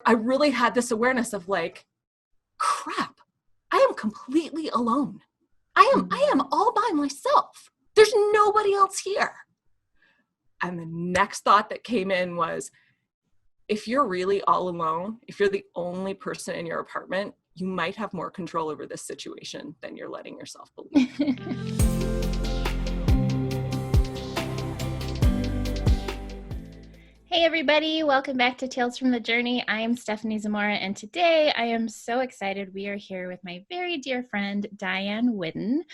I really had this awareness of like, crap, I am completely alone. I am all by myself. There's nobody else here. And the next thought that came in was, if you're really all alone, if you're the only person in your apartment, you might have more control over this situation than you're letting yourself believe. Hey everybody, welcome back to Tales from the Journey. I am Stephanie Zamora, and today I am so excited. We are here with my very dear friend, Diane Whidden.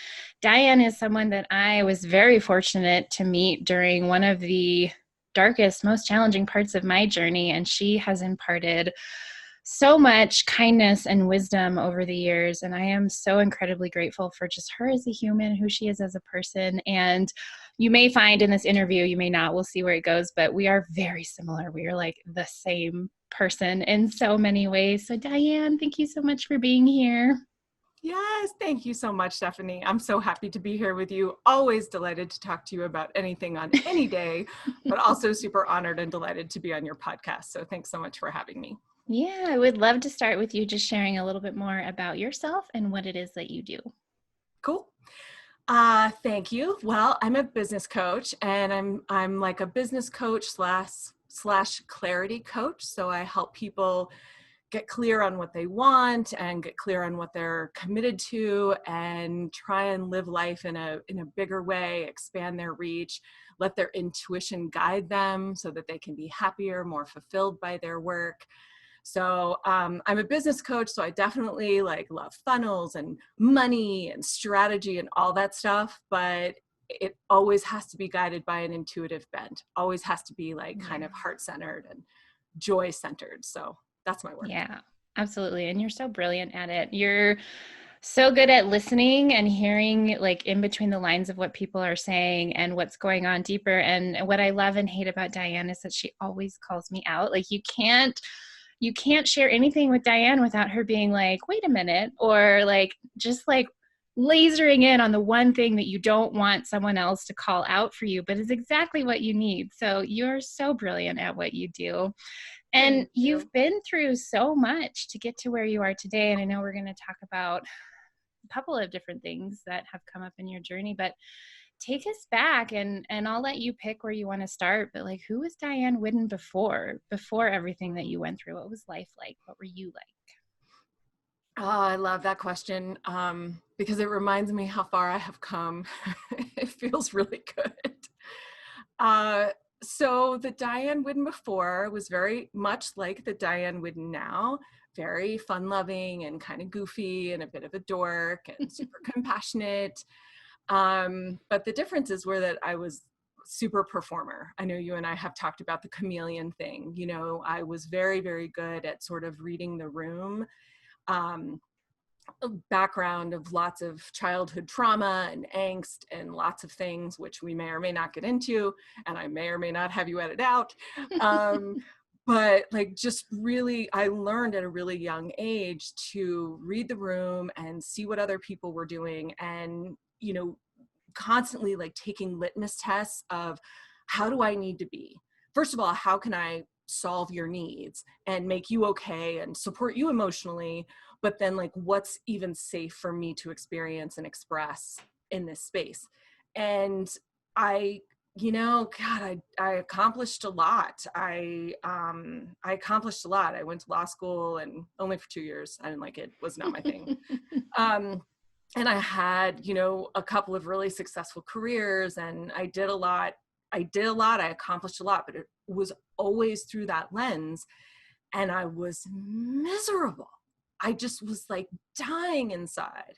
Diane is someone that I was very fortunate to meet during one of the darkest, most challenging parts of my journey, and she has imparted so much kindness and wisdom over the years, and I am so incredibly grateful for just her as a human, who she is as a person. And you may find in this interview, you may not, we'll see where it goes, but we are very similar. We are like the same person in so many ways. So Diane, thank you so much for being here. Yes, thank you so much, Stephanie. I'm so happy to be here with you. Always delighted to talk to you about anything on any day, but also super honored and delighted to be on your podcast. So thanks so much for having me. Yeah, I would love to start with you just sharing a little bit more about yourself and what it is that you do. Cool. Thank you. Well, I'm a business coach, and I'm like a business coach slash clarity coach. So I help people get clear on what they want and get clear on what they're committed to, and try and live life in a bigger way, expand their reach, let their intuition guide them so that they can be happier, more fulfilled by their work. So I'm a business coach, so I definitely like love funnels and money and strategy and all that stuff, but it always has to be guided by an intuitive bent. Always has to be like kind of heart-centered and joy-centered. So that's my work. Yeah, absolutely. And you're so brilliant at it. You're so good at listening and hearing like in between the lines of what people are saying and what's going on deeper. And what I love and hate about Diane is that she always calls me out. Like you can't share anything with Diane without her being like, wait a minute, or like just like lasering in on the one thing that you don't want someone else to call out for you, but it's exactly what you need. So you're so brilliant at what you do. And you've been through so much to get to where you are today. And I know we're going to talk about a couple of different things that have come up in your journey, but take us back and I'll let you pick where you want to start. But like, who was Diane Whidden before everything that you went through? What was life like? What were you like? Oh, I love that question because it reminds me how far I have come. It feels really good. So the Diane Whidden before was very much like the Diane Whidden now, very fun-loving and kind of goofy and a bit of a dork and super compassionate. But the differences were that I was super performer. I know you and I have talked about the chameleon thing. You know, I was very, very good at sort of reading the room. A background of lots of childhood trauma and angst and lots of things, which we may or may not get into, and I may or may not have you edit out. But like just really, I learned at a really young age to read the room and see what other people were doing, and, you know, constantly like taking litmus tests of how do I need to be? First of all, how can I solve your needs and make you okay and support you emotionally? But then like, what's even safe for me to experience and express in this space? And I, you know, God, I accomplished a lot. I accomplished a lot. I went to law school, and only for 2 years. I didn't like it. Was not my thing. And I had, you know, a couple of really successful careers, and I did a lot. I accomplished a lot, but it was always through that lens. And I was miserable. I just was like dying inside.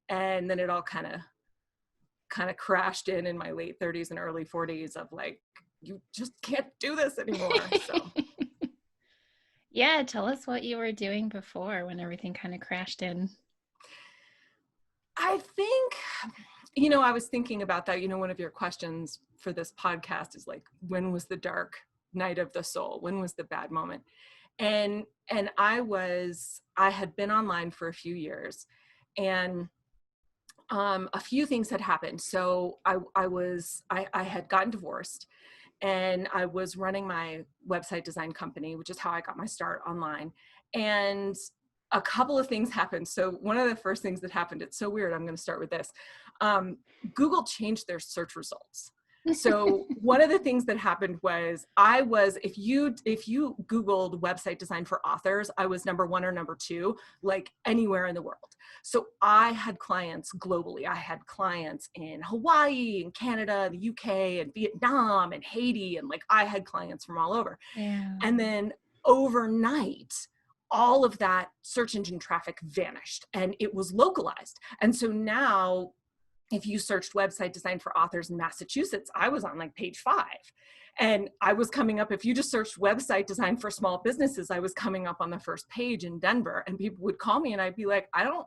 And then it all kind of crashed in my late 30s and early 40s of like, you just can't do this anymore. So Yeah, tell us what you were doing before when everything kind of crashed in. I think, you know, I was thinking about that. You know, one of your questions for this podcast is like, when was the dark night of the soul? When was the bad moment? And I had been online for a few years, and a few things had happened. So I had gotten divorced, and I was running my website design company, which is how I got my start online. And a couple of things happened. So one of the first things that happened, it's so weird, I'm going to start with this. Google changed their search results. So one of the things that happened was if you Googled website design for authors, I was number 1 or number 2, like anywhere in the world. So I had clients globally. I had clients in Hawaii and Canada, the UK and Vietnam and Haiti. And like, I had clients from all over. Yeah. And then overnight, all of that search engine traffic vanished and it was localized. And so now, if you searched website design for authors in Massachusetts, I was on like page 5. And I was coming up, if you just searched website design for small businesses, I was coming up on the first page in Denver, and people would call me and I'd be like, I don't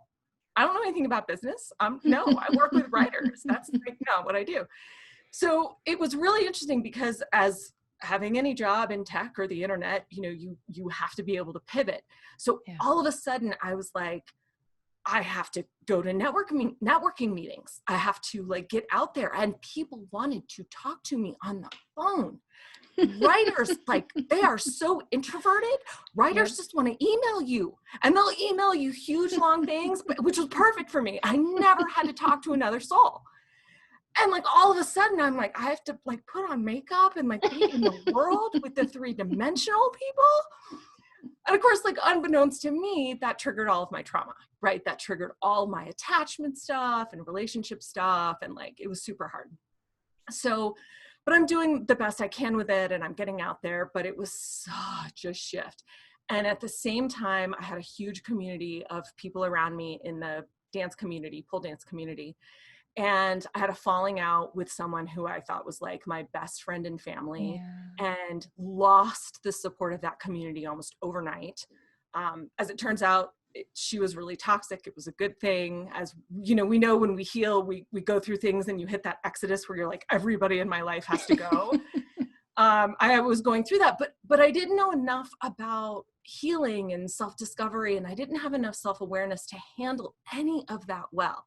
know anything about business. No, I work with writers. That's like not what I do. So it was really interesting because, as having any job in tech or the internet, you have to be able to pivot. So all of a sudden I was like, I have to go to networking meetings. I have to like get out there, and people wanted to talk to me on the phone. Writers, like, they are so introverted. Writers just want to email you, and they'll email you huge long things, which was perfect for me. I never had to talk to another soul. And like, all of a sudden I'm like, I have to like put on makeup and like be in the world with the 3-dimensional people. And of course, like, unbeknownst to me, that triggered all of my trauma, right? That triggered all my attachment stuff and relationship stuff. And like, it was super hard. So, but I'm doing the best I can with it, and I'm getting out there, but it was such a shift. And at the same time, I had a huge community of people around me in the dance community, pole dance community. And I had a falling out with someone who I thought was like my best friend and family, and lost the support of that community almost overnight. As it turns out, she was really toxic. It was a good thing. As you know, we know when we heal, we go through things, and you hit that exodus where you're like, everybody in my life has to go. I was going through that, but I didn't know enough about healing and self-discovery, and I didn't have enough self-awareness to handle any of that well.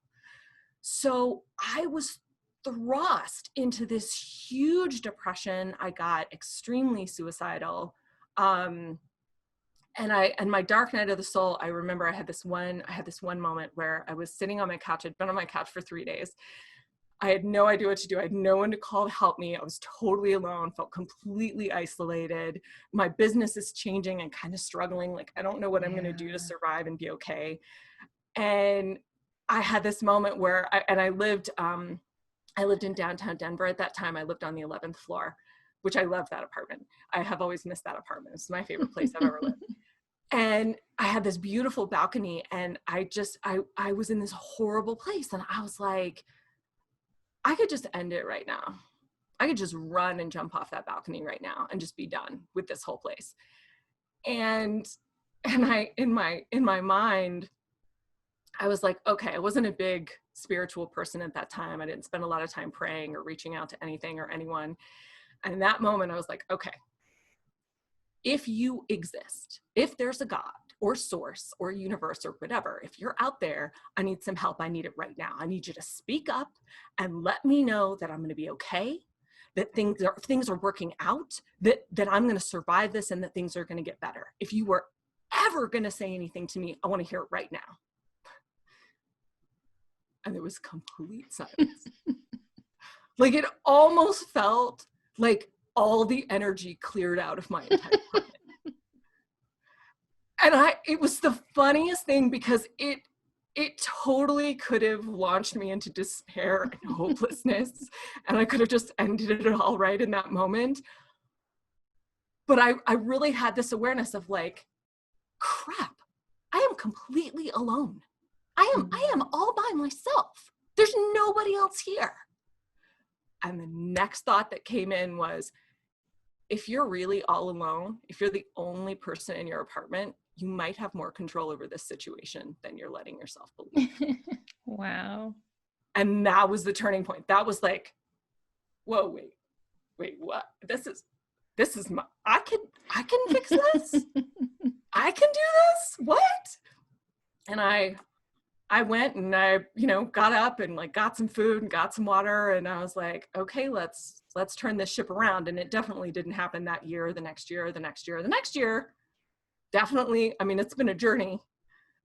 So I was thrust into this huge depression. I got extremely suicidal. And my dark night of the soul, I remember I had this one moment where I was sitting on my couch. I'd been on my couch for 3 days. I had no idea what to do. I had no one to call to help me. I was totally alone, felt completely isolated. My business is changing and kind of struggling. Like, I don't know what I'm going to do to survive and be okay. And I had this moment where I lived in downtown Denver at that time. I lived on the 11th floor, which I love that apartment. I have always missed that apartment. It's my favorite place I've ever lived. And I had this beautiful balcony, and I was in this horrible place. And I was like, I could just end it right now. I could just run and jump off that balcony right now and just be done with this whole place. And I, in my mind, I was like, okay, I wasn't a big spiritual person at that time. I didn't spend a lot of time praying or reaching out to anything or anyone. And in that moment, I was like, okay, if you exist, if there's a God or source or universe or whatever, if you're out there, I need some help. I need it right now. I need you to speak up and let me know that I'm going to be okay, that things are working out, that I'm going to survive this, and that things are going to get better. If you were ever going to say anything to me, I want to hear it right now. And there was complete silence. Like, it almost felt like all the energy cleared out of my entire apartment. And it was the funniest thing, because it totally could have launched me into despair and hopelessness, and I could have just ended it all right in that moment. But I really had this awareness of like, crap, I am completely alone. I am all by myself. There's nobody else here. And the next thought that came in was, if you're really all alone, if you're the only person in your apartment, you might have more control over this situation than you're letting yourself believe. Wow. And that was the turning point. That was like, whoa, wait, what? This is my, I can fix this. I can do this. What? And I went and I, got up and like got some food and got some water, and I was like, okay, let's let's turn this ship around. And it definitely didn't happen that year, the next year, the next year, the next year. Definitely, I mean, it's been a journey.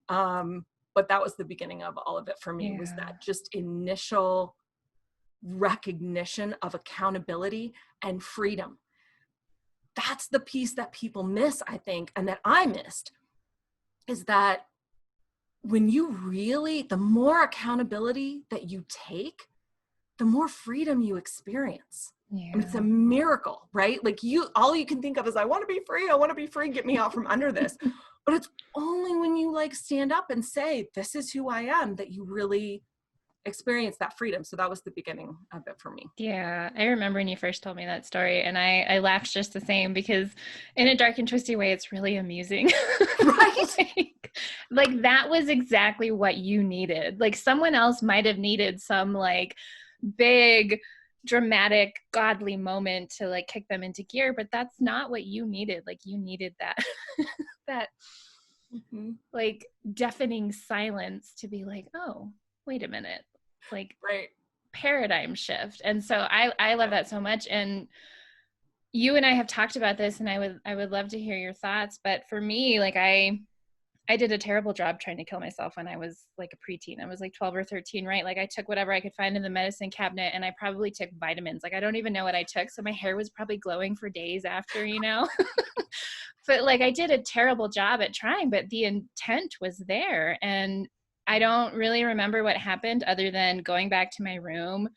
But that was the beginning of all of it for me, was that just initial recognition of accountability and freedom. That's the piece that people miss, I think, and that I missed, is that when you really, the more accountability that you take, the more freedom you experience. Yeah. And it's a miracle, right? Like all you can think of is, I want to be free, get me out from under this. But it's only when you like stand up and say, this is who I am, that you really experience that freedom. So that was the beginning of it for me. Yeah, I remember when you first told me that story, and I laughed just the same, because in a dark and twisty way, it's really amusing. Right? like that was exactly what you needed. Like someone else might have needed some like big dramatic godly moment to like kick them into gear, but that's not what you needed. Like you needed that that like deafening silence to be like, oh, wait a minute, like right. paradigm shift. And so I love that so much. And you and I have talked about this, and I would love to hear your thoughts. But for me, like I did a terrible job trying to kill myself when I was like a preteen. I was like 12 or 13, right? Like I took whatever I could find in the medicine cabinet, and I probably took vitamins. Like I don't even know what I took. So my hair was probably glowing for days after, you know? But like I did a terrible job at trying, but the intent was there. And I don't really remember what happened other than going back to my room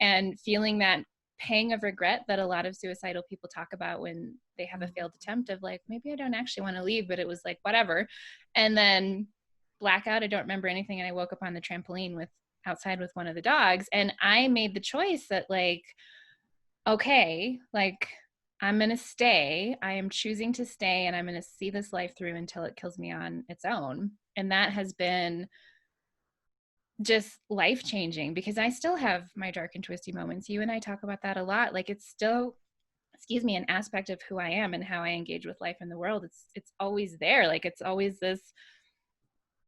and feeling that pang of regret that a lot of suicidal people talk about when they have a failed attempt, of like, maybe I don't actually want to leave, but it was like, whatever. And then blackout, I don't remember anything. And I woke up on the trampoline outside with one of the dogs. And I made the choice that like, okay, like I'm going to stay. I am choosing to stay, and I'm going to see this life through until it kills me on its own. And that has been just life-changing, because I still have my dark and twisty moments. You and I talk about that a lot. Like it's still, an aspect of who I am and how I engage with life in the world. It's always there. Like it's always this,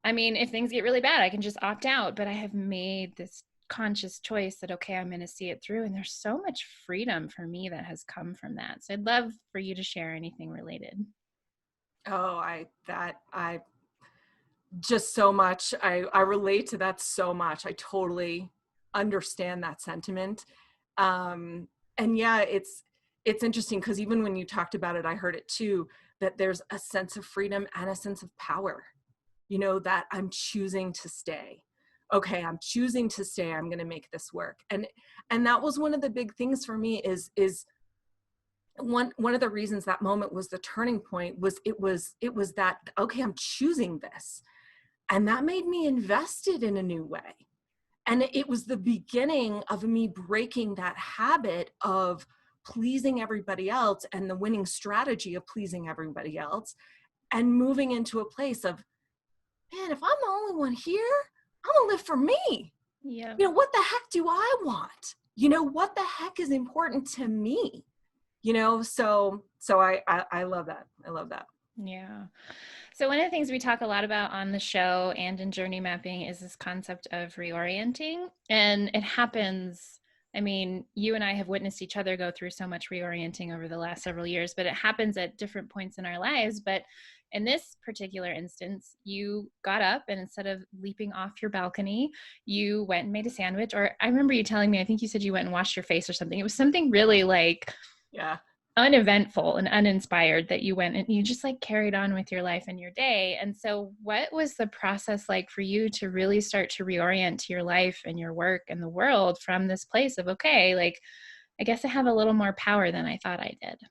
I mean, if things get really bad, I can just opt out, but I have made this conscious choice that, okay, I'm going to see it through. And there's so much freedom for me that has come from that. So I'd love for you to share anything related. Oh, I just so much. I relate to that so much. I totally understand that sentiment. And yeah, it's interesting, because even when you talked about it, I heard it too, that there's a sense of freedom and a sense of power, you know, that I'm choosing to stay. Okay, I'm choosing to stay. I'm going to make this work. And that was one of the big things for me, is one of the reasons that moment was the turning point, was it was that, okay, I'm choosing this. And that made me invested in a new way. And it was the beginning of me breaking that habit of pleasing everybody else and the winning strategy of pleasing everybody else, and moving into a place of, man, if I'm the only one here, I'm gonna live for me. Yeah. You know, what the heck do I want? You know, what the heck is important to me? You know, so I love that. I love that. Yeah. So one of the things we talk a lot about on the show and in journey mapping is this concept of reorienting. And it happens, I mean, you and I have witnessed each other go through so much reorienting over the last several years, but it happens at different points in our lives. But in this particular instance, you got up, and instead of leaping off your balcony, you went and made a sandwich. Or I remember you telling me, I think you said you went and washed your face or something. It was something really like, yeah, uneventful and uninspired, that you went and you just like carried on with your life and your day. And so what was the process like for you to really start to reorient to your life and your work and the world from this place of, okay, like, I guess I have a little more power than I thought I did?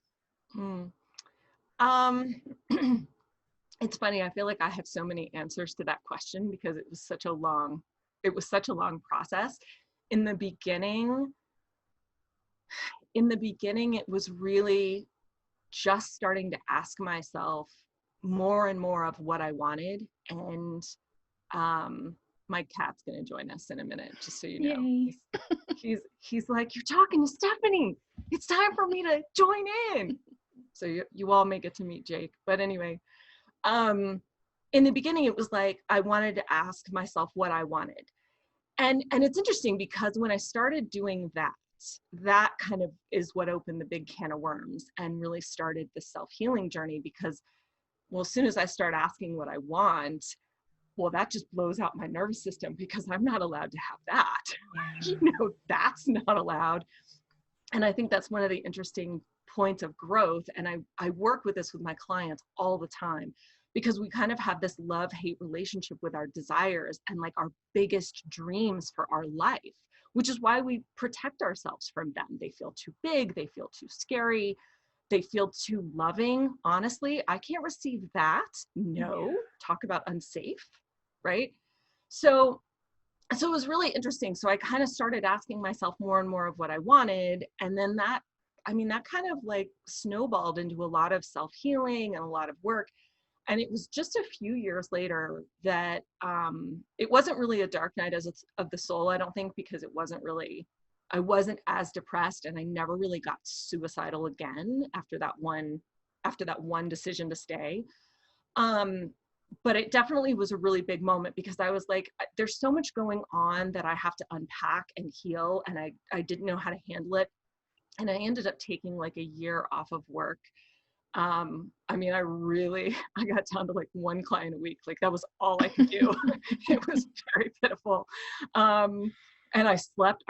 It's funny. I feel like I have so many answers to that question, because it was such a long process. In the beginning, it was really just starting to ask myself more and more of what I wanted. And my cat's going to join us in a minute, just so you know. He's like, you're talking to Stephanie. It's time for me to join in. So you all may get to meet Jake. But anyway, in the beginning, it was like I wanted to ask myself what I wanted. And it's interesting, because when I started doing that, that kind of is what opened the big can of worms and really started the self-healing journey, because, well, as soon as I start asking what I want, well, that just blows out my nervous system, because I'm not allowed to have that. Yeah. That's not allowed. And I think that's one of the interesting points of growth. And I work with this with my clients all the time, because we kind of have this love-hate relationship with our desires and like our biggest dreams for our life, which is why we protect ourselves from them. They feel too big, they feel too scary, they feel too loving. Honestly, I can't receive that. No, talk about unsafe, right? So it was really interesting. So I kind of started asking myself more and more of what I wanted. And then that kind of like snowballed into a lot of self-healing and a lot of work. And it was just a few years later that it wasn't really a dark night of the soul, I don't think, because I wasn't as depressed, and I never really got suicidal again after that one decision to stay. But it definitely was a really big moment, because I was like, there's so much going on that I have to unpack and heal, and I didn't know how to handle it. And I ended up taking like a year off of work. I got down to like one client a week. Like that was all I could do. It was very pitiful. And I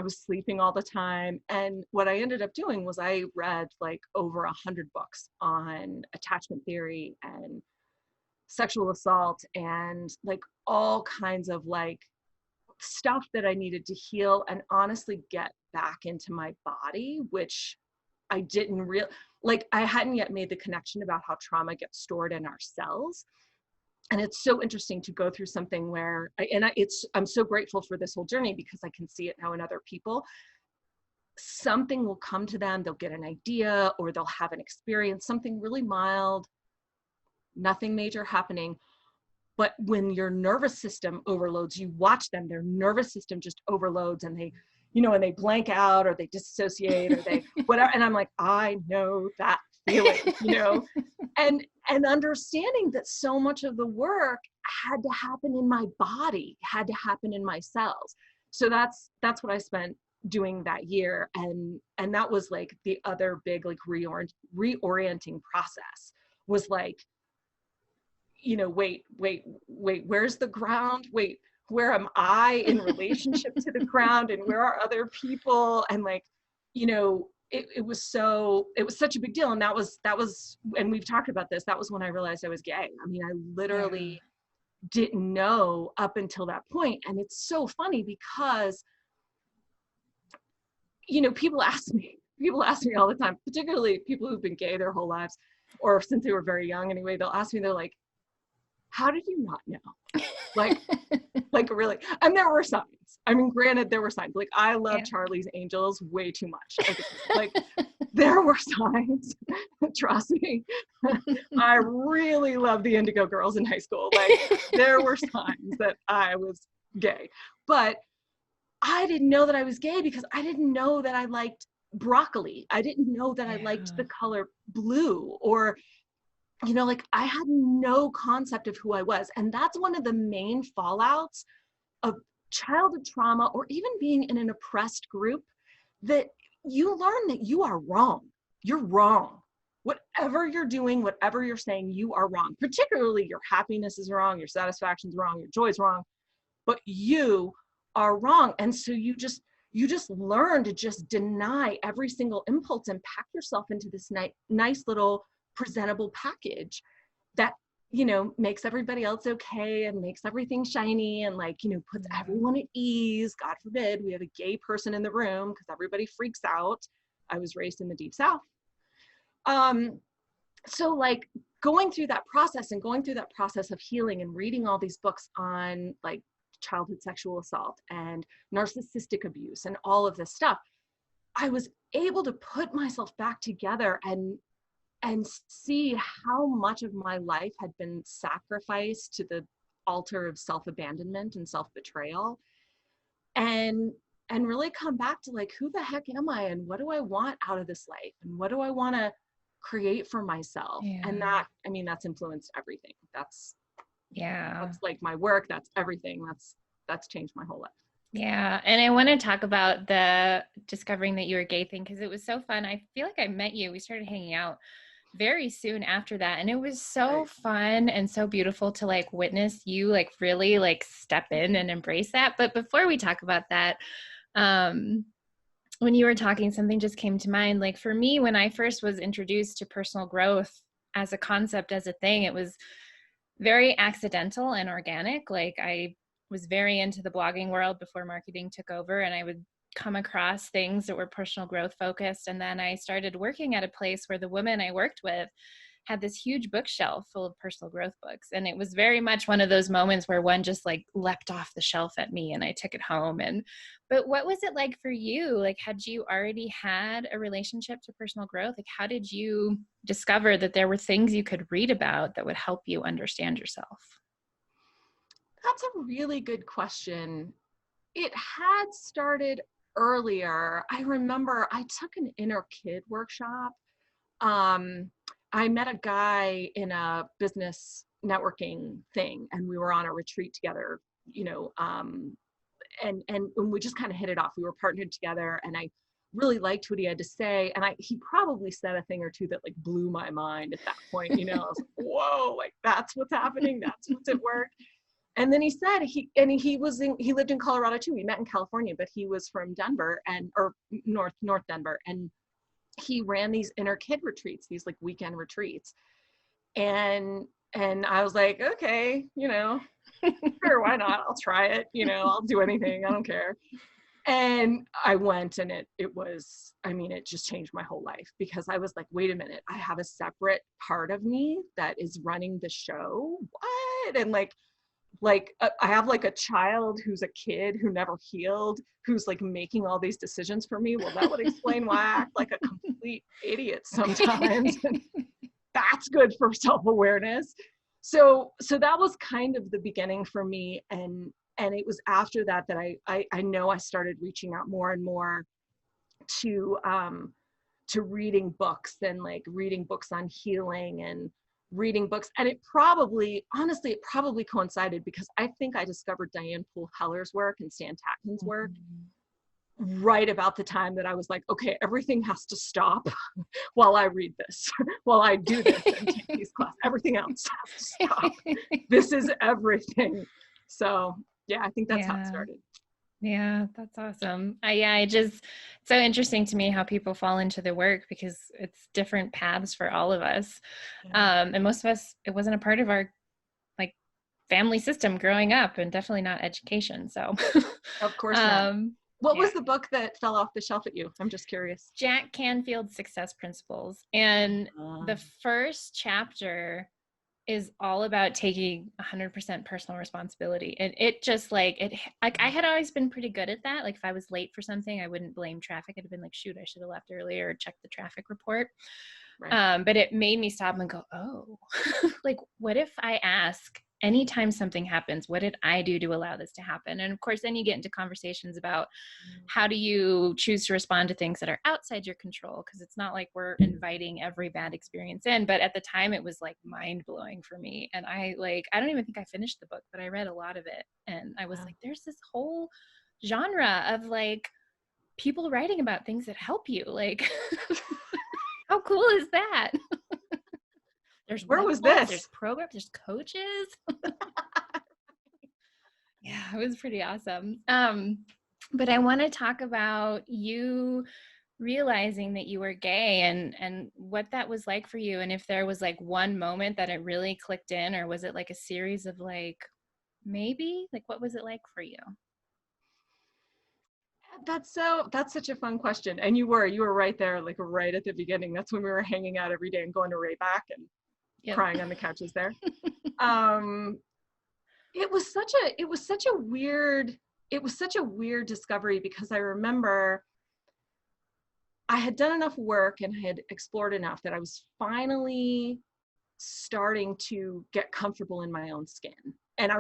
was sleeping all the time. And what I ended up doing was I read like over 100 books on attachment theory and sexual assault and like all kinds of like stuff that I needed to heal and honestly get back into my body, which I didn't I hadn't yet made the connection about how trauma gets stored in our cells. And it's so interesting to go through something where I'm so grateful for this whole journey, because I can see it now in other people. Something will come to them, they'll get an idea, or they'll have an experience, something really mild, nothing major happening. But when your nervous system overloads, you watch them, their nervous system just overloads, and and they blank out, or they dissociate, or they whatever. And I'm like, I know that feeling, and understanding that so much of the work had to happen in my body, had to happen in my cells. So that's what I spent doing that year. And that was like the other big like reorienting process, was like, wait, where's the ground? Wait, where am I in relationship to the ground, and where are other people? And like, it was such a big deal. And that was, and we've talked about this, that was when I realized I was gay. I mean, I literally didn't know up until that point. And it's so funny because, people ask me all the time, particularly people who've been gay their whole lives, or since they were very young anyway, they'll ask me, they're like, how did you not know? Like really? And there were signs. I mean, granted, there were signs. Like I love Charlie's Angels way too much. Like there were signs. Trust me. I really loved the Indigo Girls in high school. Like there were signs that I was gay. But I didn't know that I was gay, because I didn't know that I liked broccoli. I didn't know that I liked the color blue, or like I had no concept of who I was. And that's one of the main fallouts of childhood trauma, or even being in an oppressed group, that you learn that you are wrong. You're wrong. Whatever you're doing, whatever you're saying, you are wrong. Particularly your happiness is wrong, your satisfaction's wrong, your joy's wrong, but you are wrong. And so you just learn to just deny every single impulse and pack yourself into this nice little presentable package that makes everybody else okay, and makes everything shiny, and like puts everyone at ease. God forbid we have a gay person in the room, because everybody freaks out. I was raised in the Deep South. So like going through that process of healing, and reading all these books on like childhood sexual assault and narcissistic abuse and all of this stuff, I was able to put myself back together and see how much of my life had been sacrificed to the altar of self-abandonment and self-betrayal, and really come back to like, who the heck am I, and what do I want out of this life, and what do I want to create for myself? And that's influenced everything. That's like my work, that's everything, that's changed my whole life. Yeah. And I want to talk about the discovering that you were gay thing because it was so fun. I feel like I met you. We started hanging out very soon after that. And it was so Right. fun and so beautiful to like witness you like really like step in and embrace that. But before we talk about that, um, when you were talking, something just came to mind. Like for me, when I first was introduced to personal growth as a concept, as a thing, it was very accidental and organic. Like I was very into the blogging world before marketing took over, and I would come across things that were personal growth focused. And then I started working at a place where the women I worked with had this huge bookshelf full of personal growth books. And it was very much one of those moments where one just like leapt off the shelf at me and I took it home. And, but what was it like for you? Like, had you already had a relationship to personal growth? Like, how did you discover that there were things you could read about that would help you understand yourself? That's a really good question. It had started earlier. I remember I took an inner kid workshop. Um, I met a guy in a business networking thing, and we were on a retreat together, you know, and we just kind of hit it off. We were partnered together, and I really liked what he had to say. And he probably said a thing or two that like blew my mind at that point. You know, I was like, whoa, like that's what's happening. That's what's at work. And then he said he lived in Colorado too. We met in California, but he was from Denver or North Denver, and he ran these inner kid retreats, these like weekend retreats. And I was like, okay, sure, why not? I'll try it. I'll do anything. I don't care. And I went, and it just changed my whole life, because I was like, wait a minute, I have a separate part of me that is running the show. What? And I have like a child who's a kid who never healed, who's like making all these decisions for me. Well, that would explain why I act like a complete idiot sometimes. That's good for self-awareness. So that was kind of the beginning for me. And it was after that I know I started reaching out more and more to reading books, and like reading books on healing, and reading books. And honestly, it probably coincided, because I think I discovered Diane Poole Heller's work and Stan Tatkin's work right about the time that I was like, okay, everything has to stop while I read this, while I do this and take these classes. Everything else has to stop. This is everything. So yeah, I think that's how it started. Yeah, that's awesome. It's so interesting to me how people fall into the work, because it's different paths for all of us. Yeah. And most of us, it wasn't a part of our like family system growing up, and definitely not education. So, Of course not. What yeah. was the book that fell off the shelf at you? I'm just curious. Jack Canfield's Success Principles. And the first chapter is all about taking 100% personal responsibility. And it just like I had always been pretty good at that. Like if I was late for something, I wouldn't blame traffic. I'd have been like, shoot, I should have left earlier, or checked the traffic report. Right. But it made me stop and go, oh, like what if I ask anytime something happens, what did I do to allow this to happen? And of course, then you get into conversations about how do you choose to respond to things that are outside your control? Because it's not like we're inviting every bad experience in. But at the time, it was like mind blowing for me. And I don't even think I finished the book, but I read a lot of it. And I was like, there's this whole genre of like people writing about things that help you. Like, how cool is that? Where was this? There's programs, there's coaches. Yeah, it was pretty awesome. But I want to talk about you realizing that you were gay, and what that was like for you, and if there was like one moment that it really clicked in, or was it like a series of like maybe, like what was it like for you? That's such a fun question. And you were right there, like right at the beginning. That's when we were hanging out every day and going to Rayback and crying on the couches there. It was such a weird discovery, because I remember I had done enough work and I had explored enough that I was finally starting to get comfortable in my own skin. And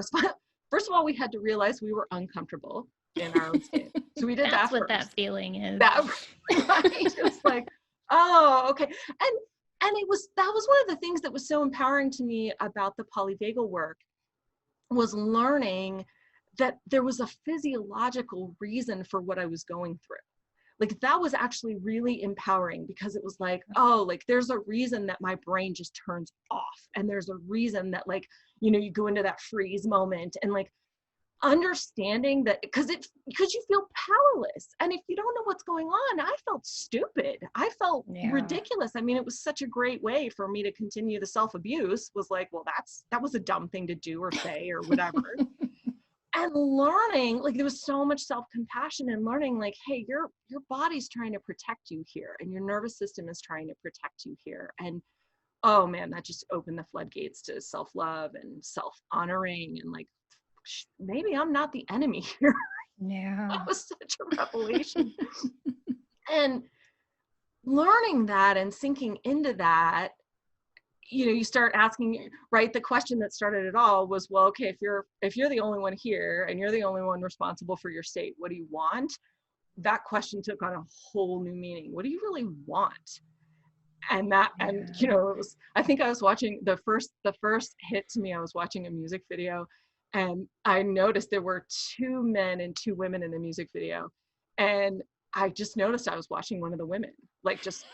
first of all, we had to realize we were uncomfortable in our own skin. So we did that That's what first. that feeling is. Right? It's like, oh, okay. And that was one of the things that was so empowering to me about the polyvagal work, was learning that there was a physiological reason for what I was going through. Like that was actually really empowering, because it was like, oh, like there's a reason that my brain just turns off. And there's a reason that, like, you know, you go into that freeze moment, and like understanding that, because you feel powerless. And if you don't know what's going on, I felt stupid. I felt ridiculous. I mean, it was such a great way for me to continue the self-abuse, was like, well, that was a dumb thing to do or say or whatever. And learning, like there was so much self-compassion, and learning like, hey, your body's trying to protect you here, and your nervous system is trying to protect you here. And oh man, that just opened the floodgates to self-love and self-honoring, and like, maybe I'm not the enemy here. Yeah. That was such a revelation. And learning that and sinking into that, you know, you start asking, right? The question that started it all was, well, okay, if you're the only one here and you're the only one responsible for your state, what do you want? That question took on a whole new meaning. What do you really want? And that, and you know, it was, I think I was watching the first hit to me, I was watching a music video, and I noticed there were 2 men and 2 women in the music video. And I just noticed I was watching one of the women, like just,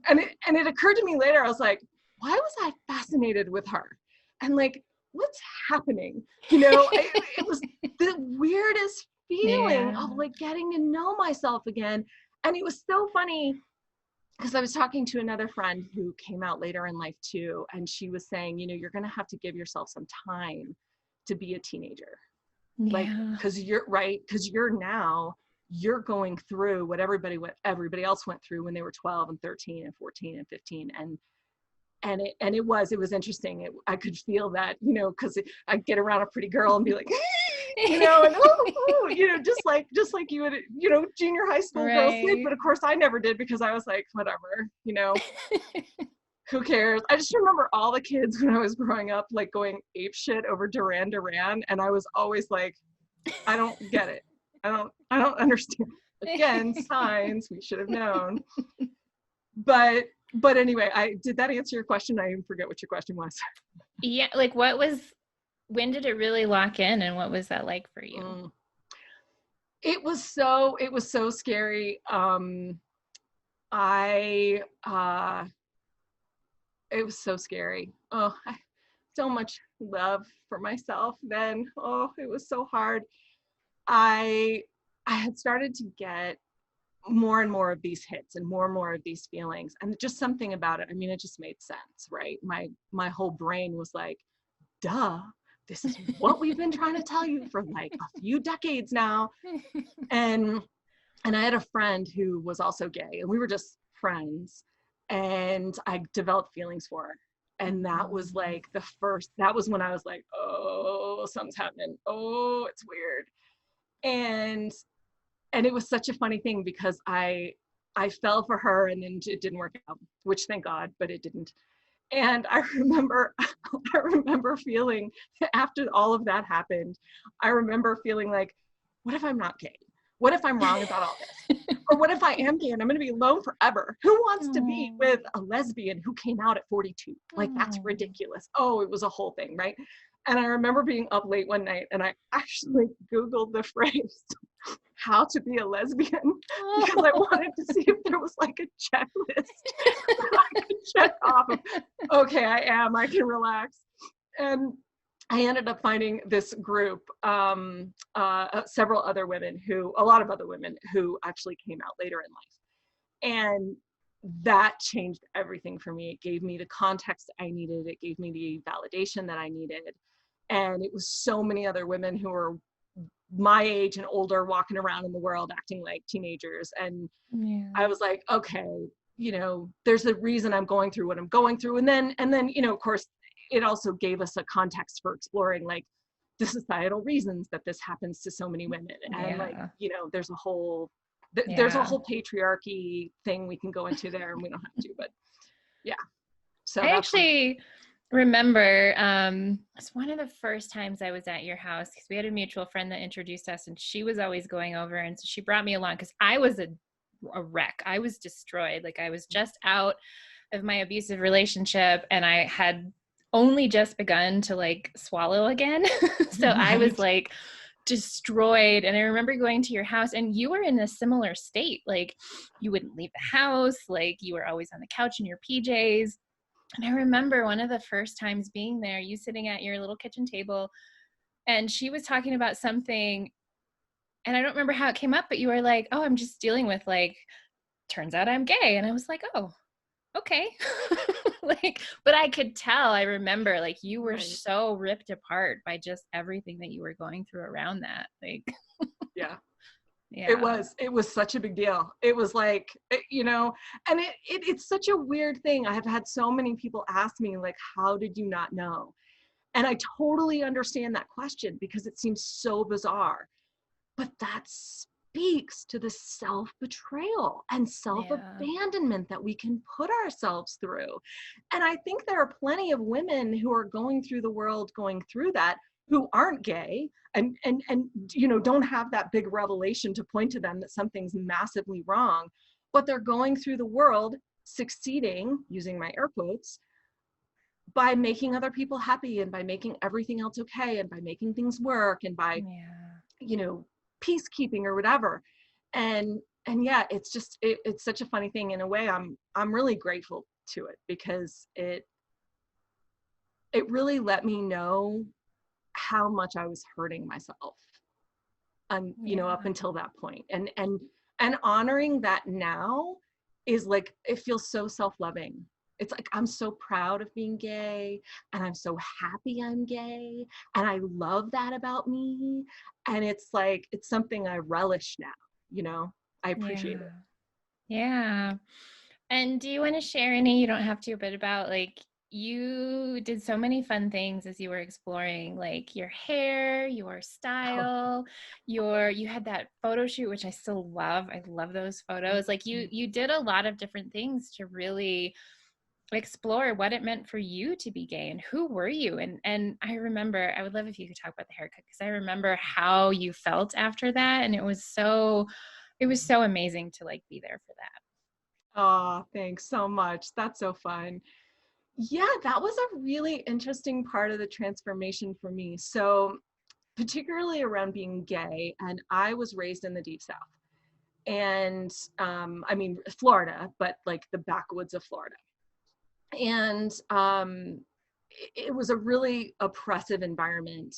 and it occurred to me later, I was like, why was I fascinated with her? And like, what's happening? You know, it was the weirdest feeling of like getting to know myself again. And it was so funny, because I was talking to another friend who came out later in life too. And she was saying, you know, you're going to have to give yourself some time to be a teenager. Like, because you're right. Because you're going through what everybody else went through when they were 12 and 13 and 14 and 15. And it was interesting. I could feel that, you know, because I'd get around a pretty girl and be like, you know, and you know, just like you would, you know, junior high school girls did. But of course I never did, because I was like, whatever, you know, who cares? I just remember all the kids when I was growing up, like going ape shit over Duran Duran. And I was always like, I don't get it. I don't understand. Again, signs, we should have known. But anyway, did that answer your question? I even forget what your question was. Yeah, like when did it really lock in, and what was that like for you? It was so scary. It was so scary. Oh, so much love for myself then. Oh, it was so hard. I had started to get more and more of these hits and more of these feelings, and just something about it. I mean, it just made sense, right? My whole brain was like, duh, this is what we've been trying to tell you for like a few decades now. And I had a friend who was also gay, and we were just friends, and I developed feelings for her. And that was like that was when I was like, oh, something's happening. Oh, it's weird. And it was such a funny thing, because I fell for her, and then it didn't work out, which thank God, but it didn't. And I remember feeling, after all of that happened, I remember feeling like, what if I'm not gay? What if I'm wrong about all this? Or what if I am gay and I'm going to be alone forever? Who wants to be with a lesbian who came out at 42? Like, that's ridiculous. Oh, it was a whole thing, right? And I remember being up late one night, and I actually Googled the phrase, how to be a lesbian, because I wanted to see if there was like a checklist that I could check off of, okay, I can relax. And I ended up finding this group, a lot of other women who actually came out later in life. And that changed everything for me. It gave me the context I needed. It gave me the validation that I needed. And it was so many other women who were my age and older, walking around in the world acting like teenagers. And I was like, okay, you know, there's a reason I'm going through what I'm going through. And then, you know, of course, it also gave us a context for exploring like the societal reasons that this happens to so many women. And like, you know, there's a whole patriarchy thing we can go into there, and we don't have to, but yeah. So I actually remember it's one of the first times I was at your house, because we had a mutual friend that introduced us, and she was always going over, and so she brought me along, because I was a wreck. I was destroyed. Like, I was just out of my abusive relationship, and I had only just begun to like swallow again. So I was Right. like destroyed. And I remember going to your house and you were in a similar state. Like you wouldn't leave the house, like you were always on the couch in your PJs. And I remember one of the first times being there, you sitting at your little kitchen table, and she was talking about something, and I don't remember how it came up, but you were like, "Oh, I'm just dealing with like, turns out I'm gay." And I was like, "Oh, okay." Like, but I could tell, I remember like you were Right. so ripped apart by just everything that you were going through around that. Like, Yeah. yeah. It was such a big deal. It was like, and it's such a weird thing. I have had so many people ask me, like, how did you not know? And I totally understand that question because it seems so bizarre. But that speaks to the self-betrayal and Yeah. self-abandonment that we can put ourselves through. And I think there are plenty of women who are going through the world going through that, who aren't gay and don't have that big revelation to point to them that something's massively wrong, but they're going through the world succeeding, using my air quotes, by making other people happy and by making everything else okay and by making things work and by, Yeah. you know, peacekeeping or whatever. And yeah, it's just it's such a funny thing. In a way, I'm really grateful to it because it really let me know how much I was hurting myself, up Yeah. until that point. And honoring that now is like, it feels so self-loving. It's like, I'm so proud of being gay and I'm so happy I'm gay and I love that about me. And it's like, it's something I relish now, I appreciate Yeah. it. Yeah. And do you want to share any, you don't have to, but about like you did so many fun things as you were exploring like your hair, your Oh, style, you had that photo shoot, which I still love. I love those photos. Like you did a lot of different things to really explore what it meant for you to be gay and who were you. And I remember, I would love if you could talk about the haircut, because I remember how you felt after that. And it was so amazing to like be there for that. oh, thanks so much. That's so fun. Yeah, that was a really interesting part of the transformation for me. So, particularly around being gay, and I was raised in the Deep South. And I mean, Florida, but like the backwoods of Florida. And it was a really oppressive environment.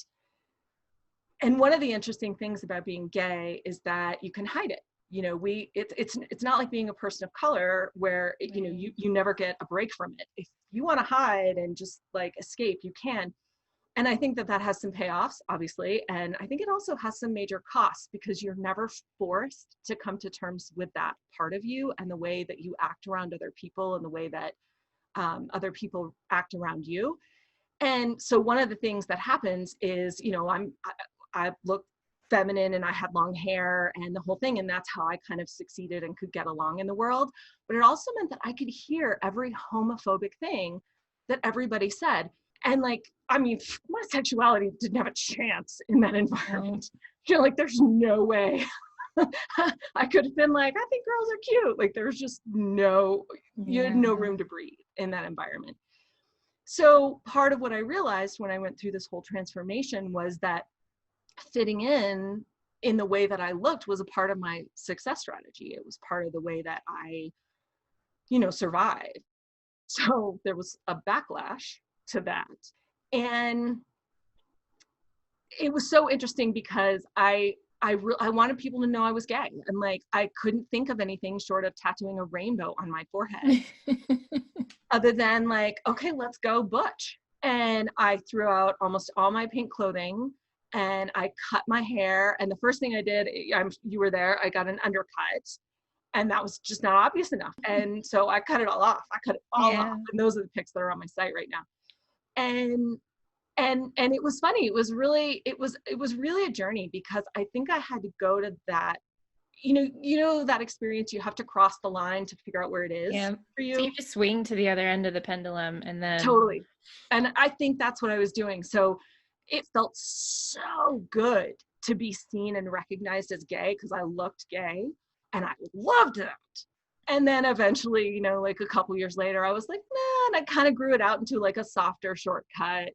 And one of the interesting things about being gay is that you can hide it. It's not like being a person of color where Right. you never get a break from it. If you want to hide and just like escape, you can. And I think that that has some payoffs, obviously. And I think it also has some major costs because you're never forced to come to terms with that part of you and the way that you act around other people and the way that other people act around you. And so one of the things that happens is, I look feminine and I had long hair and the whole thing. And that's how I kind of succeeded and could get along in the world. But it also meant that I could hear every homophobic thing that everybody said. And like, I mean, my sexuality didn't have a chance in that No. environment. Like, there's no way I could have been like, I think girls are cute. Like, there's just you had no Yeah. room to breathe in that environment. So part of what I realized when I went through this whole transformation was that fitting in the way that I looked was a part of my success strategy. It was part of the way that I, survived. So there was a backlash to that. And it was so interesting because I wanted people to know I was gay. And like, I couldn't think of anything short of tattooing a rainbow on my forehead other than like, okay, let's go butch. And I threw out almost all my pink clothing and I cut my hair. And the first thing I did, you were there, I got an undercut and that was just not obvious enough. And so I cut it all off. I cut it all off. Yeah. And those are the pics that are on my site right now. And and it was funny. It was really a journey because I think I had to go to that, that experience. You have to cross the line to figure out where it is Yeah. for So you. you just swing to the other end of the pendulum and then Totally. And I think that's what I was doing. So it felt so good to be seen and recognized as gay because I looked gay and I loved that. And then eventually, you know, like a couple years later, I was like, nah, and I kind of grew it out into like a softer shortcut.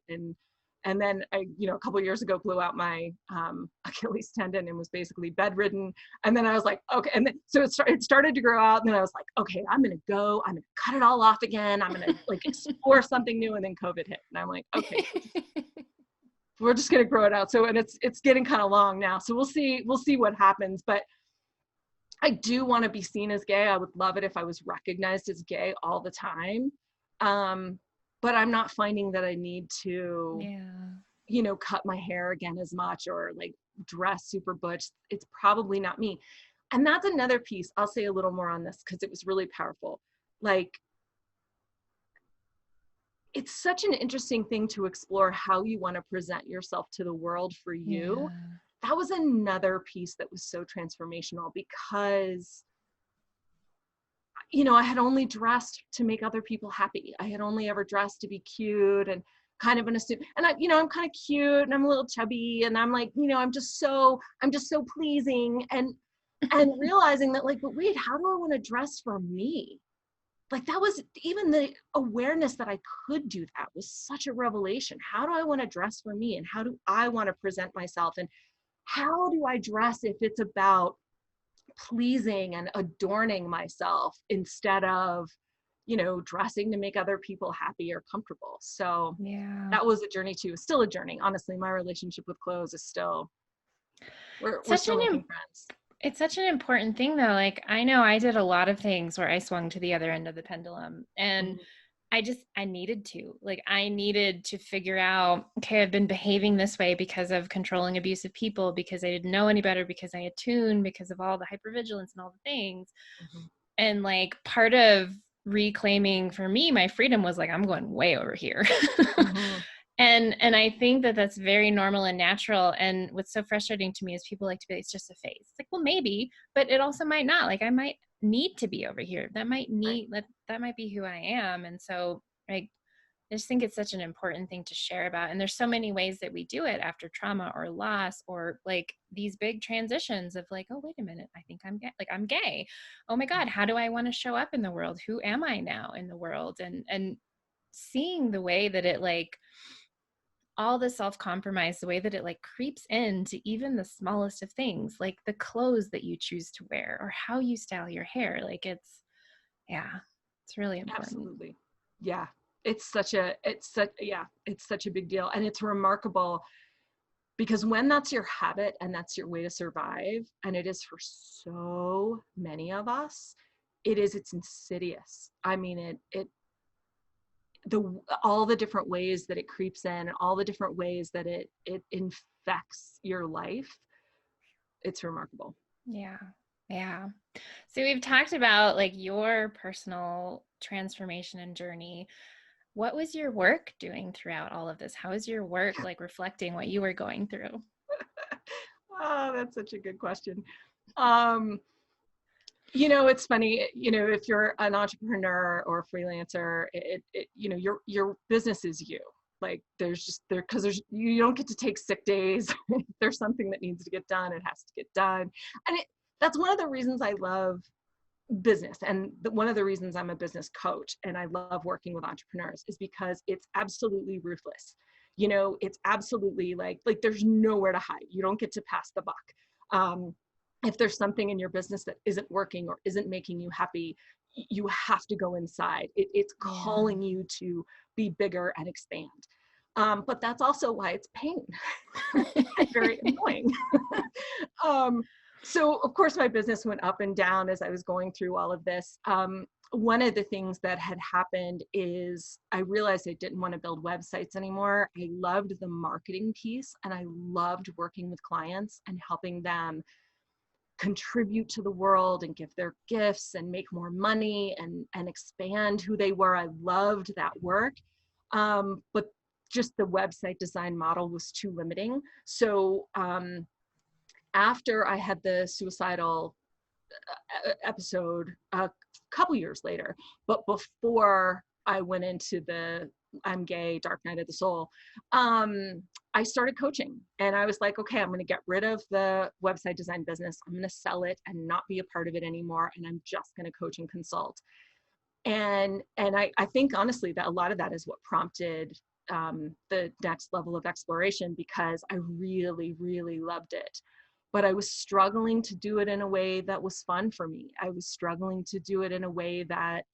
And then I, you know, a couple years ago blew out my Achilles tendon and was basically bedridden. And then I was like, okay. And then, so it started to grow out. And then I was like, okay, I'm going to cut it all off again. I'm going to like explore something new. And then COVID hit. And I'm like, okay, we're just going to grow it out. So, and it's getting kind of long now. So we'll see what happens. But I do want to be seen as gay. I would love it if I was recognized as gay all the time. But I'm not finding that I need to, you know, cut my hair again as much or like dress super butch. It's probably not me. And that's another piece. I'll say a little more on this because it was really powerful. Like, it's such an interesting thing to explore how you want to present yourself to the world for you. That was another piece that was so transformational because, you know, I had only dressed to make other people happy. I had only ever dressed to be cute and kind of in a suit. And I, you know, I'm kind of cute and I'm a little chubby and I'm like, you know, I'm just so pleasing and realizing that like, but wait, how do I want to dress for me? Like that was even the awareness that I could do that was such a revelation. How do I want to dress for me? And how do I want to present myself? And how do I dress if it's about pleasing and adorning myself instead of, you know, dressing to make other people happy or comfortable? So that was a journey too. Still a journey. Honestly, my relationship with clothes is still, we're still making friends. It's such an important thing though. Like I know I did a lot of things where I swung to the other end of the pendulum and I needed to figure out, okay, I've been behaving this way because of controlling abusive people, because I didn't know any better, because I attuned, because of all the hypervigilance and all the things. And like part of reclaiming for me, my freedom was like, I'm going way over here. And I think that that's very normal and natural. And what's so frustrating to me is people like to be like, it's just a phase. It's like, well, maybe, but it also might not. Like I might need to be over here. That might be who I am. And so I just think it's such an important thing to share about. And there's so many ways that we do it after trauma or loss or like these big transitions of like, oh, wait a minute, I think I'm gay. Like I'm gay. Oh my God, how do I want to show up in the world? Who am I now in the world? And seeing the way that it like, all the self-compromise, the way that it like creeps into even the smallest of things, like the clothes that you choose to wear or how you style your hair. Like it's really important. Absolutely. Yeah. It's such a big deal. And it's remarkable because when that's your habit and that's your way to survive, and it is for so many of us, it's insidious. I mean, all the different ways that it creeps in, all the different ways that it infects your life, it's remarkable. Yeah. So we've talked about like your personal transformation and journey. What was your work doing throughout all of this? How is your work like reflecting what you were going through? Oh, that's such a good question. You know, it's funny, you know, if you're an entrepreneur or a freelancer, you know, your business is you. Like because you don't get to take sick days. If there's something that needs to get done, it has to get done. And that's one of the reasons I love business. And one of the reasons I'm a business coach and I love working with entrepreneurs is because it's absolutely ruthless. You know, it's absolutely like there's nowhere to hide. You don't get to pass the buck. If there's something in your business that isn't working or isn't making you happy, you have to go inside. It's calling you to be bigger and expand. But that's also why it's pain. It's very annoying. So of course my business went up and down as I was going through all of this. One of the things that had happened is I realized I didn't want to build websites anymore. I loved the marketing piece and I loved working with clients and helping them contribute to the world and give their gifts and make more money and expand who they were. I loved that work. But just the website design model was too limiting. So after I had the suicidal episode a couple years later, but before I went into the I'm gay, dark night of the soul, I started coaching, and I was like, okay, I'm going to get rid of the website design business. I'm going to sell it and not be a part of it anymore. And I'm just going to coach and consult. And I think honestly that a lot of that is what prompted the next level of exploration, because I really, really loved it. But I was struggling to do it in a way that was fun for me. I was struggling to do it in a way that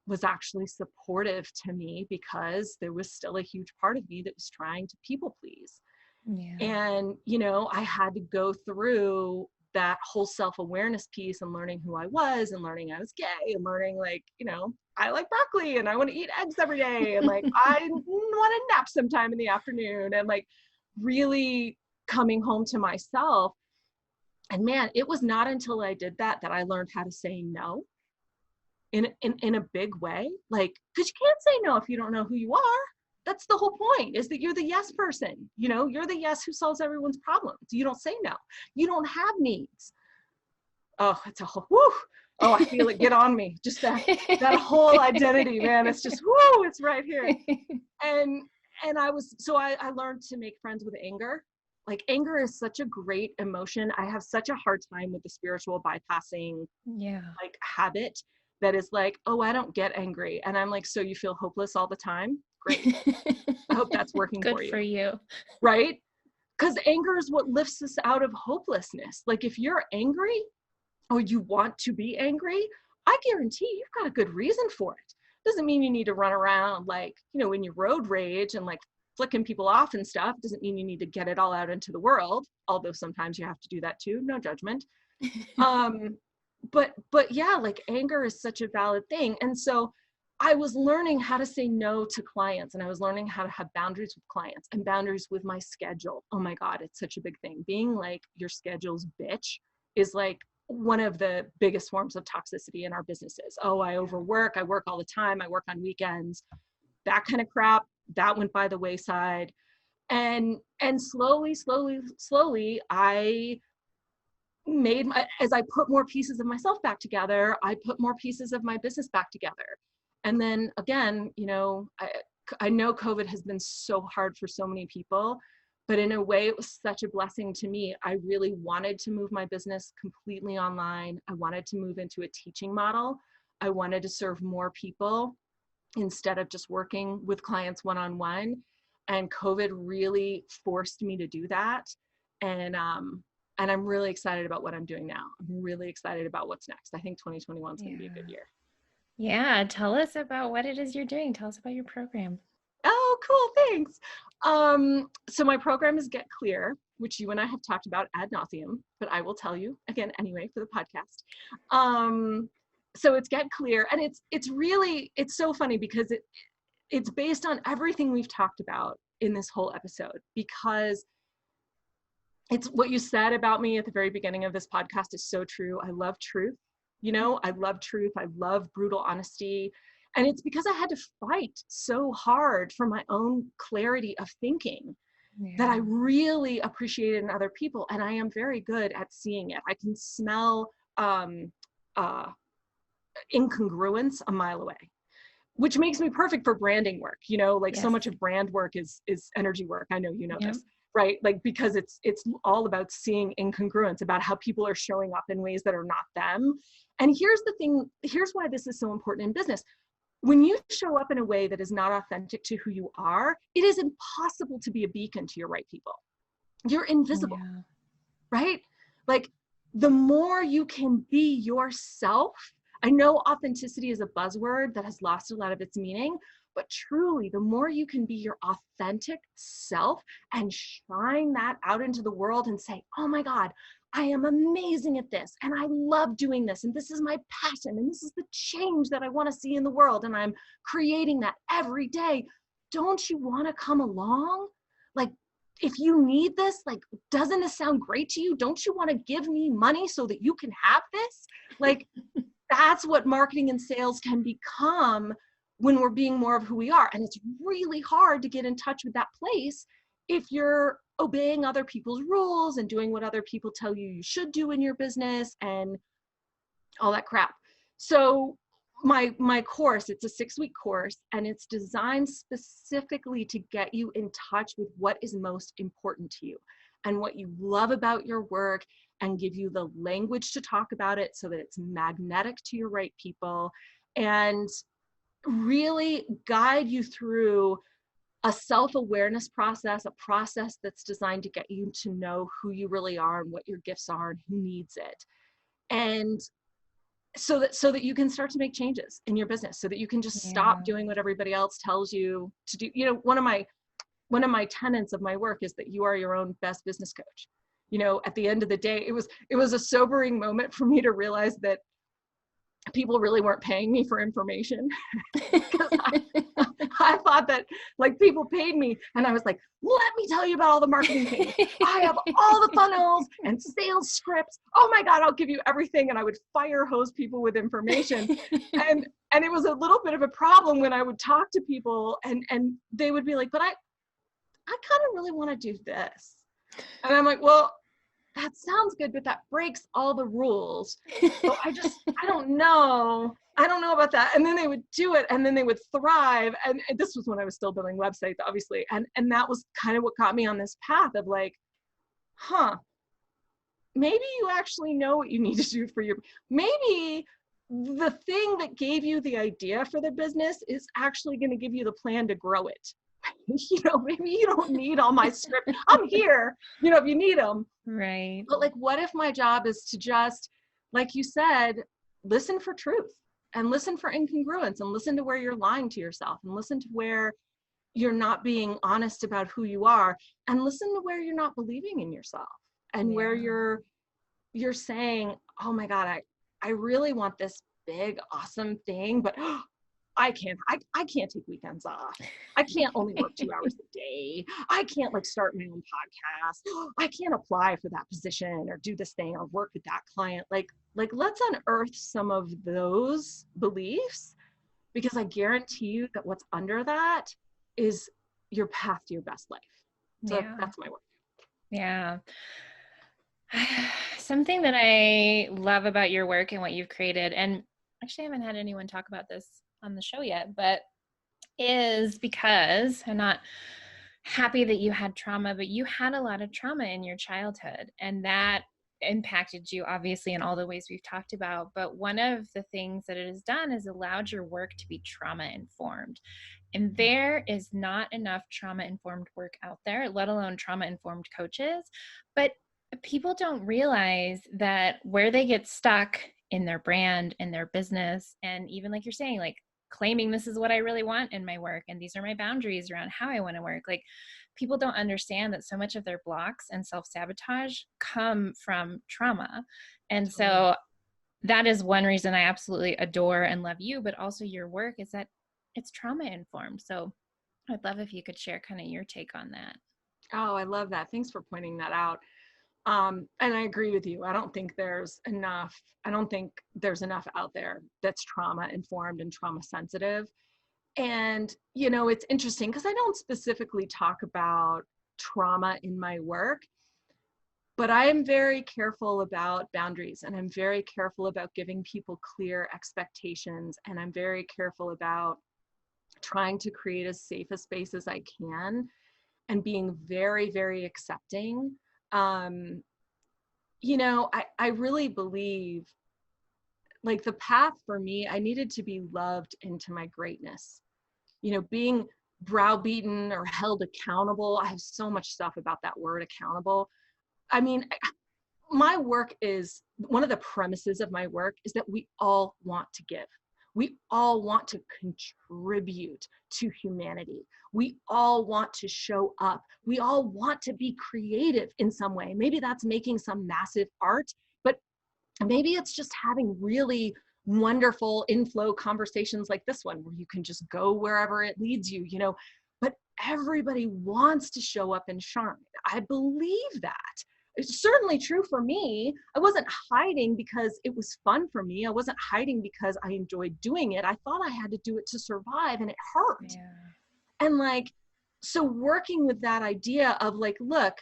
was actually supportive to me, because there was still a huge part of me that was trying to people please. Yeah. And, you know, I had to go through that whole self-awareness piece and learning who I was and learning I was gay and learning, like, you know, I like broccoli and I want to eat eggs every day. And like, I want to nap sometime in the afternoon, and like really coming home to myself. And man, it was not until I did that that I learned how to say no in a big way. Like, because you can't say no if you don't know who you are. That's the whole point, is that you're the yes person. You know, you're the yes who solves everyone's problems. You don't say no. You don't have needs. Oh, it's a whole, whoo. Oh, I feel it get on me. Just that whole identity, man. It's just, whoo, it's right here. And I learned to make friends with anger. Like, anger is such a great emotion. I have such a hard time with the spiritual bypassing like habit that is like, oh, I don't get angry. And I'm like, so you feel hopeless all the time? Great. I hope that's working Good for you. for you. Right? Because anger is what lifts us out of hopelessness. Like, if you're angry or you want to be angry, I guarantee you've got a good reason for it. Doesn't mean you need to run around like, you know, in your road rage and like flicking people off and stuff. Doesn't mean you need to get it all out into the world, although sometimes you have to do that too. No judgment. But yeah, like, anger is such a valid thing. And so I was learning how to say no to clients, and I was learning how to have boundaries with clients and boundaries with my schedule. Oh my God, it's such a big thing. Being like your schedule's bitch is like one of the biggest forms of toxicity in our businesses. Oh, I overwork, I work all the time, I work on weekends, that kind of crap, that went by the wayside. And slowly, I as I put more pieces of myself back together, I put more pieces of my business back together. And then again, you know, I know COVID has been so hard for so many people, but in a way it was such a blessing to me. I really wanted to move my business completely online. I wanted to move into a teaching model. I wanted to serve more people instead of just working with clients one-on-one. And COVID really forced me to do that. And I'm really excited about what I'm doing now. I'm really excited about what's next. I think 2021 is going to be a good year. Yeah. Tell us about what it is you're doing. Tell us about your program. Oh, cool. Thanks. So my program is Get Clear, which you and I have talked about ad nauseum, but I will tell you again anyway for the podcast. So it's Get Clear, and it's so funny because it's based on everything we've talked about in this whole episode, because it's what you said about me at the very beginning of this podcast is so true. I love truth. You know, I love truth. I love brutal honesty. And it's because I had to fight so hard for my own clarity of thinking that I really appreciated in other people. And I am very good at seeing it. I can smell incongruence a mile away, which makes me perfect for branding work. You know, like so much of brand work is energy work. I know you know this. Right? Like, because it's all about seeing incongruence, about how people are showing up in ways that are not them. And here's the thing, here's why this is so important in business. When you show up in a way that is not authentic to who you are, it is impossible to be a beacon to your right people. You're invisible, right? Like, the more you can be yourself, I know authenticity is a buzzword that has lost a lot of its meaning, but truly, the more you can be your authentic self and shine that out into the world and say, oh my God, I am amazing at this, and I love doing this, and this is my passion, and this is the change that I want to see in the world, and I'm creating that every day. Don't you want to come along? Like, if you need this, like, doesn't this sound great to you? Don't you want to give me money so that you can have this? Like, that's what marketing and sales can become when we're being more of who we are. And it's really hard to get in touch with that place if you're obeying other people's rules and doing what other people tell you you should do in your business and all that crap. So my course, it's a 6-week course, and it's designed specifically to get you in touch with what is most important to you and what you love about your work, and give you the language to talk about it so that it's magnetic to your right people, and really guide you through a self-awareness process, a process that's designed to get you to know who you really are and what your gifts are and who needs it. And so that you can start to make changes in your business, so that you can just stop Yeah. doing what everybody else tells you to do. You know, one of my tenets of my work is that you are your own best business coach. You know, at the end of the day, it was a sobering moment for me to realize that people really weren't paying me for information. Because I thought that, like, people paid me, and I was like, let me tell you about all the marketing things. I have all the funnels and sales scripts. Oh my God, I'll give you everything. And I would fire hose people with information. And it was a little bit of a problem when I would talk to people, and they would be like, but I kind of really want to do this. And I'm like, well, that sounds good, but that breaks all the rules. So I don't know. I don't know about that. And then they would do it, and then they would thrive. And this was when I was still building websites, obviously. And that was kind of what got me on this path of like, maybe you actually know what you need to do for maybe the thing that gave you the idea for the business is actually going to give you the plan to grow it. Maybe you don't need all my script. I'm here, if you need them. Right. But like, what if my job is to just, like you said, listen for truth and listen for incongruence and listen to where you're lying to yourself and listen to where you're not being honest about who you are, and listen to where you're not believing in yourself, and where you're saying, oh my God, I really want this big, awesome thing, but I can't take weekends off. I can't only work 2 hours a day. I can't like start my own podcast. I can't apply for that position or do this thing or work with that client. Like let's unearth some of those beliefs, because I guarantee you that what's under that is your path to your best life. So that's my work. Yeah. Something that I love about your work and what you've created, and actually I haven't had anyone talk about this on the show yet, but is because I'm not happy that you had trauma, but you had a lot of trauma in your childhood, and that impacted you obviously in all the ways we've talked about. But one of the things that it has done is allowed your work to be trauma informed. And there is not enough trauma informed work out there, let alone trauma informed coaches. But people don't realize that where they get stuck in their brand and their business, and even like you're saying, like claiming this is what I really want in my work, and these are my boundaries around how I want to work. Like, people don't understand that so much of their blocks and self-sabotage come from trauma. And so that is one reason I absolutely adore and love you, but also your work, is that it's trauma informed. So I'd love if you could share kind of your take on that. Oh, I love that. Thanks for pointing that out. And I agree with you. I don't think there's enough out there that's trauma informed and trauma sensitive. And, it's interesting because I don't specifically talk about trauma in my work, but I am very careful about boundaries, and I'm very careful about giving people clear expectations. And I'm very careful about trying to create as safe a space as I can, and being very, very accepting. I really believe, like, the path for me, I needed to be loved into my greatness. Being browbeaten or held accountable. I have so much stuff about that word, accountable. I mean, my work is, one of the premises of my work is that we all want to give. We all want to contribute to humanity. We all want to show up. We all want to be creative in some way. Maybe that's making some massive art, but maybe it's just having really wonderful inflow conversations like this one, where you can just go wherever it leads you, but everybody wants to show up and shine. I believe that. It's certainly true for me. I wasn't hiding because it was fun for me. I wasn't hiding because I enjoyed doing it. I thought I had to do it to survive, and it hurt. Yeah. And so working with that idea of like, look,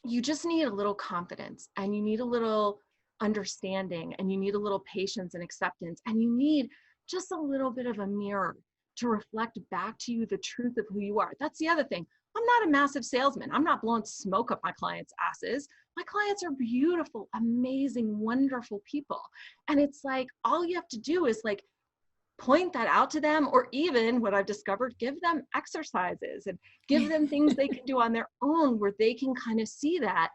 you just need a little confidence, and you need a little understanding, and you need a little patience and acceptance, and you need just a little bit of a mirror to reflect back to you the truth of who you are. That's the other thing. I'm not a massive salesman. I'm not blowing smoke up my clients' asses. My clients are beautiful, amazing, wonderful people. And it's like, all you have to do is like point that out to them, or even what I've discovered, give them exercises and give them things they can do on their own where they can kind of see that.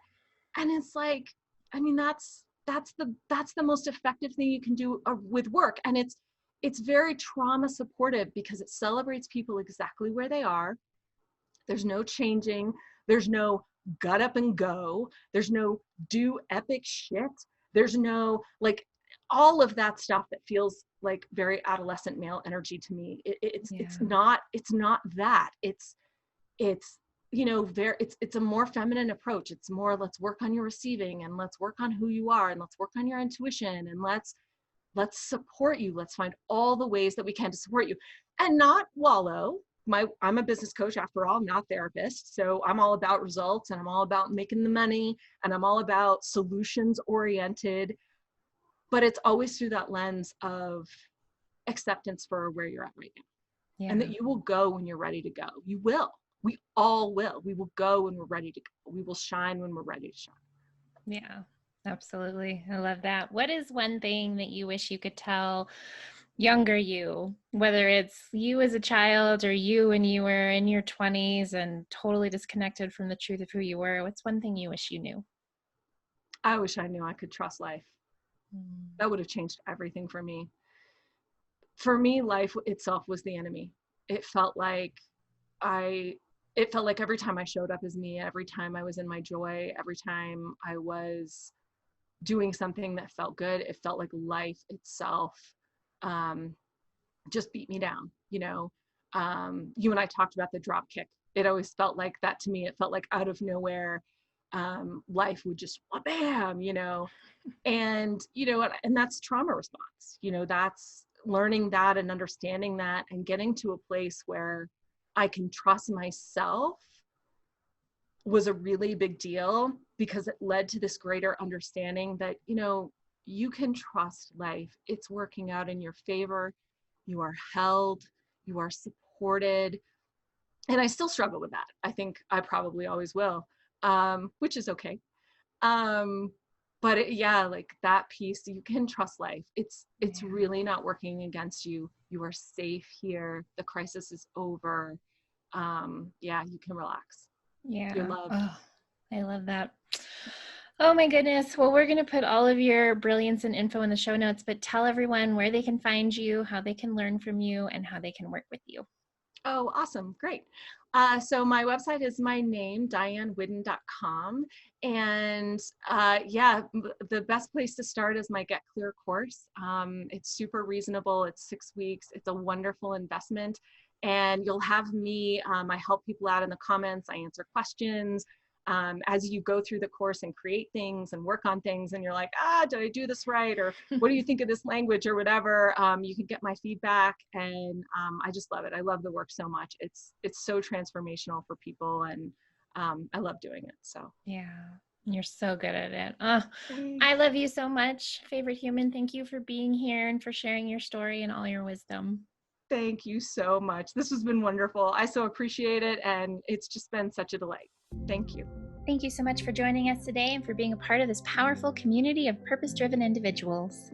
And it's like, I mean, that's the most effective thing you can do with work. And it's very trauma supportive because it celebrates people exactly where they are. There's no changing. There's no gut up and go. There's no do epic shit. There's no like all of that stuff that feels like very adolescent male energy to me. It's not that. It's you know, it's a more feminine approach. It's more, let's work on your receiving, and let's work on who you are, and let's work on your intuition, and let's support you. Let's find all the ways that we can to support you and not wallow. I'm a business coach after all, I'm not a therapist. So I'm all about results, and I'm all about making the money, and I'm all about solutions oriented, but it's always through that lens of acceptance for where you're at right now. And that you will go when you're ready to go. You will. We all will. We will go when we're ready to go. We will shine when we're ready to shine. Yeah, absolutely. I love that. What is one thing that you wish you could tell younger you, whether it's you as a child or you when you were in your 20s and totally disconnected from the truth of who you were? What's one thing you wish you knew? I wish I knew I could trust life. That would have changed everything for me. For me, life itself was the enemy. It felt like every time I showed up as me, every time I was in my joy, every time I was doing something that felt good, it felt like life itself just beat me down. You know, you and I talked about the drop kick. It always felt like that to me. It felt like out of nowhere, life would just bam, you know, and, you know, and that's trauma response. You know, that's learning that and understanding that and getting to a place where I can trust myself was a really big deal, because it led to this greater understanding that, you know, you can trust life. It's working out in your favor. You are held, you are supported. And I still struggle with that. I think I probably always will, which is okay. But like that piece, you can trust life. It's really not working against you. You are safe here. The crisis is over. You can relax. Yeah. You're loved. Oh, I love that. Oh my goodness. Well, we're going to put all of your brilliance and info in the show notes, but tell everyone where they can find you, how they can learn from you, and how they can work with you. Oh, awesome. Great. So my website is my name, DianeWhidden.com. And the best place to start is my Get Clear course. It's super reasonable. It's 6 weeks. It's a wonderful investment. And you'll have me, I help people out in the comments. I answer questions. As you go through the course and create things and work on things, and you're like, did I do this right? Or what do you think of this language or whatever? You can get my feedback, and I just love it. I love the work so much. It's so transformational for people, and I love doing it. So yeah, you're so good at it. I love you so much, favorite human. Thank you for being here and for sharing your story and all your wisdom. Thank you so much. This has been wonderful. I so appreciate it, and it's just been such a delight. Thank you. Thank you so much for joining us today and for being a part of this powerful community of purpose-driven individuals.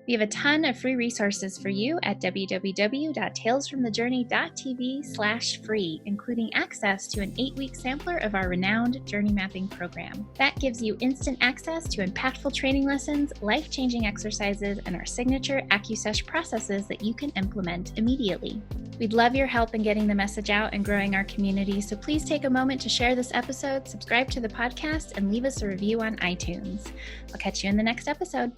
We have a ton of free resources for you at www.talesfromthejourney.tv/free, including access to an 8-week sampler of our renowned journey mapping program. That gives you instant access to impactful training lessons, life-changing exercises, and our signature AccuSesh processes that you can implement immediately. We'd love your help in getting the message out and growing our community, so please take a moment to share this episode, subscribe to the podcast, and leave us a review on iTunes. I'll catch you in the next episode.